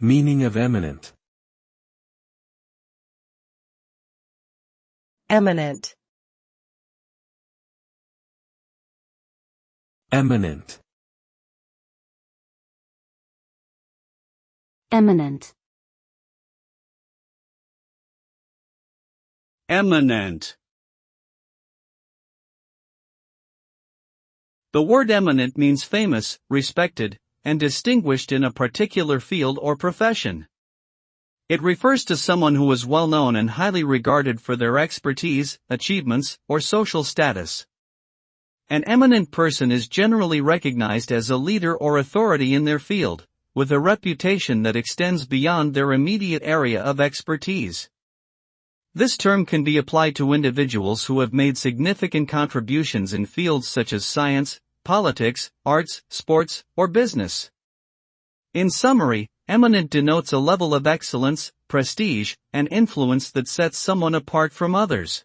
Meaning of eminent. Eminent. Eminent. Eminent. Eminent. The word eminent means famous, respected, and distinguished in a particular field or profession. It refers to someone who is well known and highly regarded for their expertise, achievements, or social status. An eminent person is generally recognized as a leader or authority in their field, with a reputation that extends beyond their immediate area of expertise. This term can be applied to individuals who have made significant contributions in fields such as science, politics, arts, sports, or business. In summary, eminent denotes a level of excellence, prestige, and influence that sets someone apart from others.